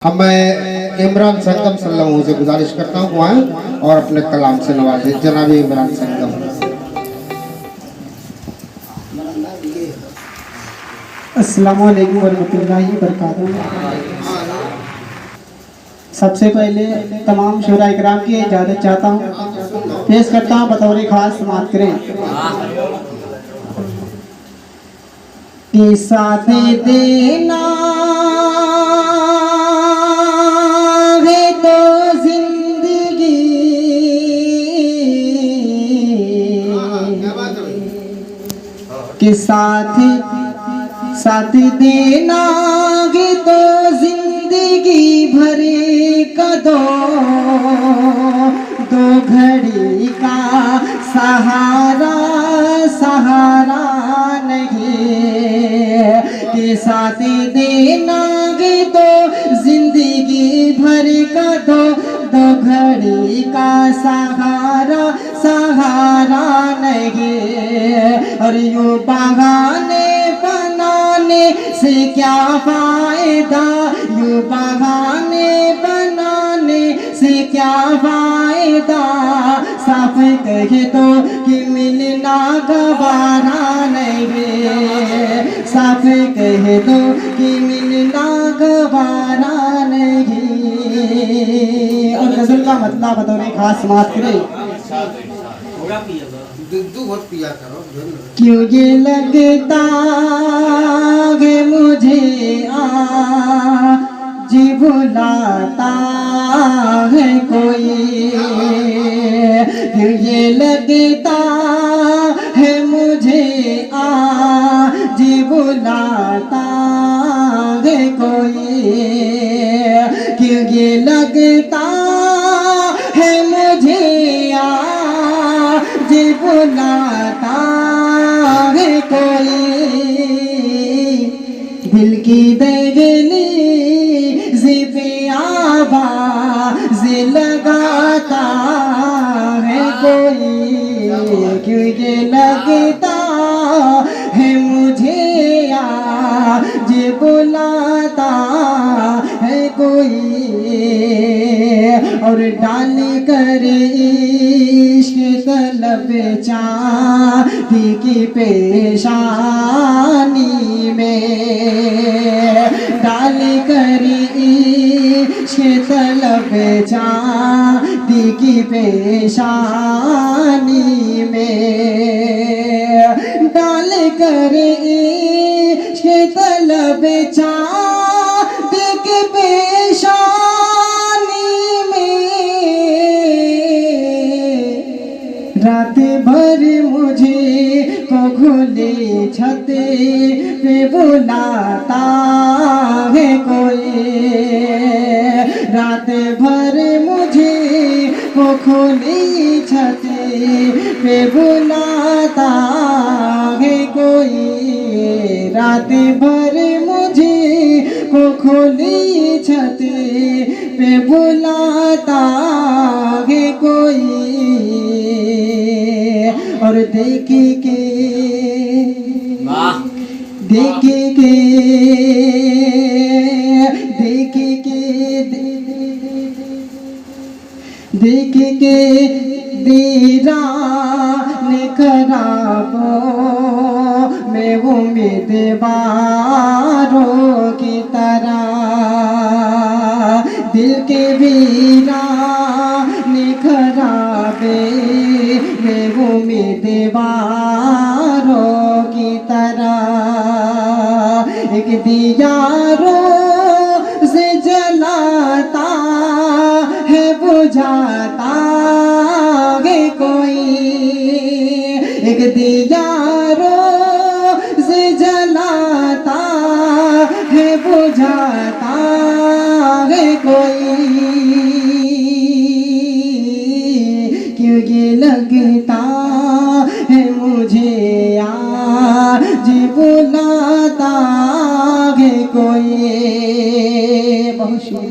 अब मैं इमरान संगम सल्लम से गुजारिश करता हूँ वो आए और अपने कलाम से नवाजे। जनाब इमरान संगम। अस्सलामु अलैकुम वरहमतुल्लाहि वबरकातुहू। सबसे पहले तमाम शोरा इकराम की इजाज़त चाहता हूँ, पेश करता हूँ बतौर खास समाअत करें कि साथ देना है तो जिंदगी के साथ देना है तो जिंदगी भर का दो घड़ी का सहारा नहीं के साथ देना है तो जिंदगी भर का दो घड़ी का सहारा नहीं। और यूं बहाने बनाने से क्या फायदा, यूं बहाने बनाने से क्या फायदा, साफ कहे तो कि मिलना गवारा नहीं, साफ कहे तो कि मिलना गवारा नहीं। और गजल का मतलब बतौर खास समाअत करें। क्यों ये लगता है मुझे आज बुलाता है कोई, क्यों ये लगता है मुझे आज बुलाता है कोई, क्यों ये लगता है मुझे आज बुलाता है कोई, दिल की दहली पे आवाज़ लगाता है कोई, क्यों ये लगता है मुझे आज बुलाता है कोई। और डाल कर इश्क तलब चांदी की पेशानी में, डाल कर इश्क तलब चांदी की पेशानी में, डाल कर इश्क तलब चांदी की पेशानी में, रात भर मुझे को खुले छत पे बुलाता है कोई, रात भर मुझे को खुली छत पे बुलाता है कोई, रात भर मुझे को खुली छत पे बुलाता है कोई। और देख के दीरान खराबों में उम्मीदवारों की तरह, दिल के वीरान खराबे में उम्मीदवारों की तरह, एक दिया रोज़ जलाता है बुझाता है कोई, एक दिया रोज़ जलाता है बुझाता है कोई, क्यों ये लगता है मुझे आज बुलाता है कोई। बहुत शुक्रिया।